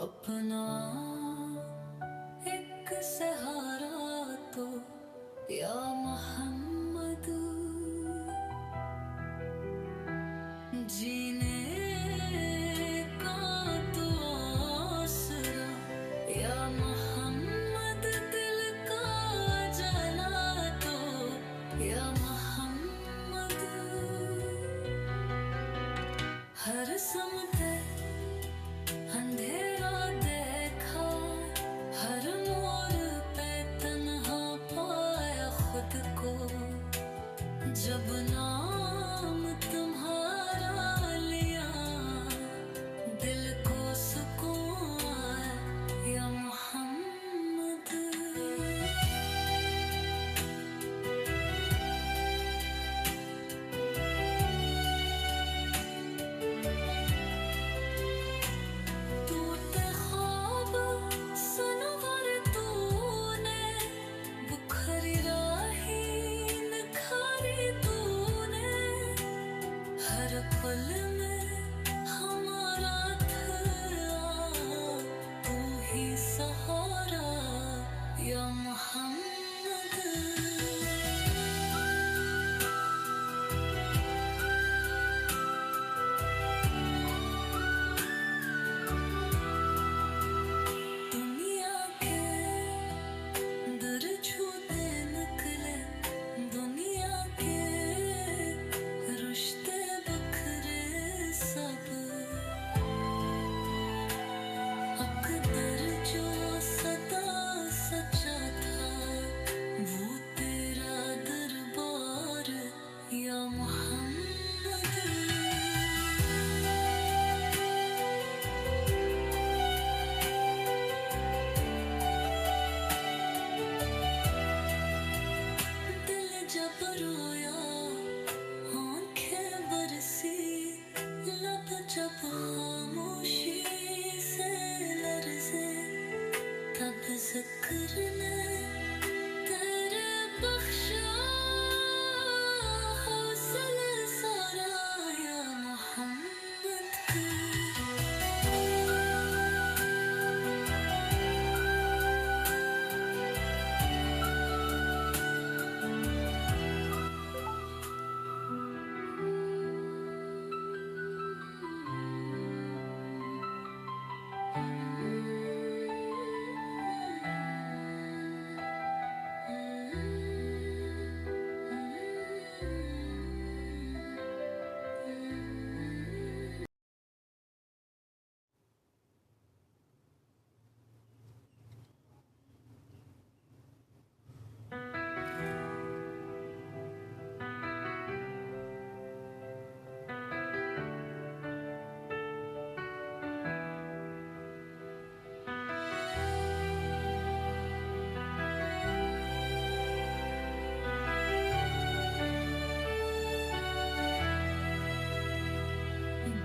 अपना एक सहारा तो या मोहम्मद, जीने का तो आसरा या मोहम्मद, दिल का जला तो या मोहम्मद, हर समते अंधेरा देखा, हर मोड़ पे तन्हा पाया खुद को, जब नाम तुम्हारा लिया दिल को सुकून आया या मोहम्मद। टूटे ख्वाब सनवर तूने, बुखरी राही निखारी तूने, हर पल में हमारा था तू ही सहारा या मोहम्मद। दुनिया के दर छूते निकले, दुनिया के रिश्ते बखरे सब, अकदर जो सदा सच्चा था वो तेरा दरबार या मोहम्मद। दिल जब रोया आंखें बरसी, लब जब खामोशी से लरजे, तब जिक्र ने तेरे बख्शा हौसला सारा या मोहम्मद।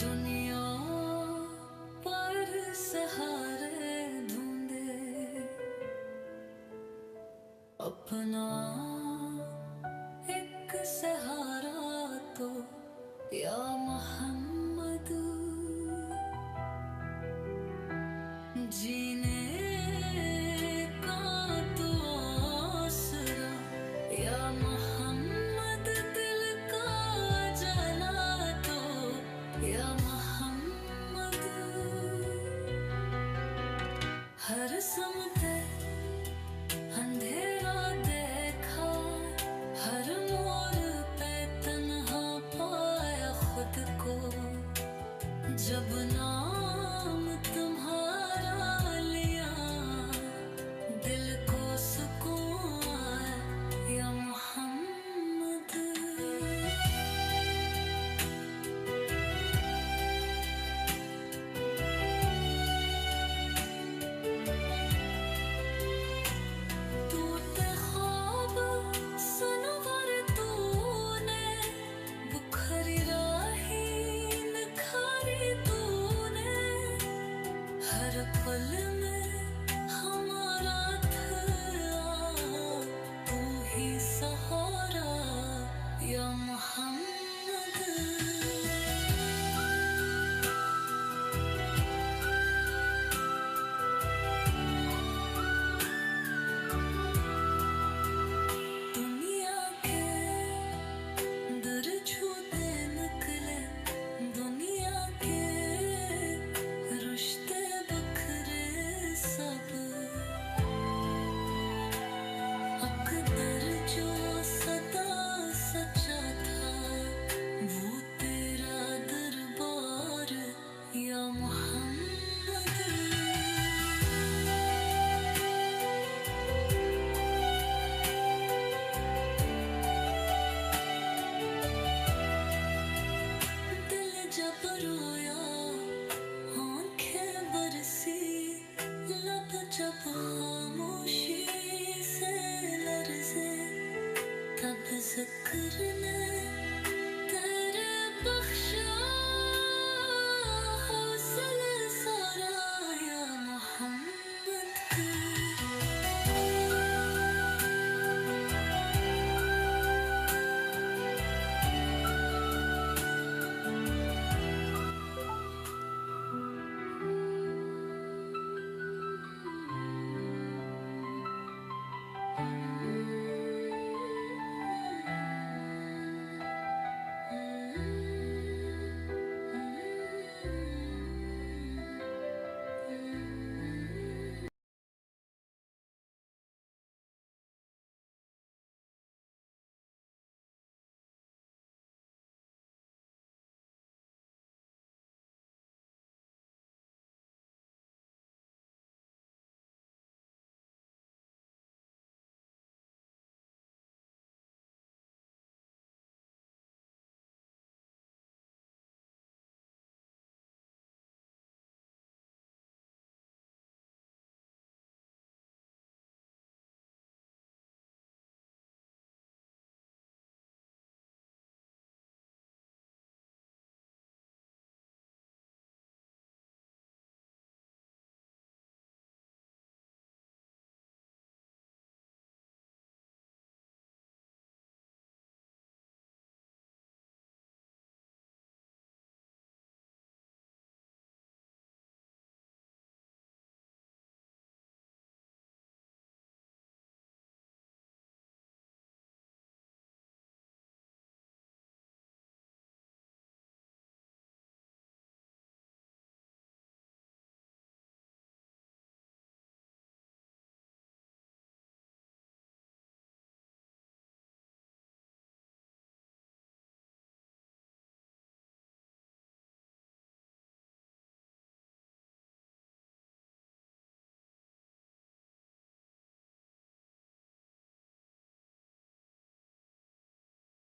दुनिया पर सहारे ढूंढे, अपना एक सहारा तो या मोहम्मद, जीने का तो आसरा या मोहम्मद, दिल का जला तो या मोहम्मद, हर समते अंधेरा देखा, हर मोड़ पे तन्हा पाया खुद को, जब नाम तुम्हारा लिया दिल को सुकून आया या मोहम्मद। टूटे ख्वाब सनवर तूने, बुखरी राही निखारी तूने, हर पल में हमारा था तू ही सहारा या मोहम्मद। करना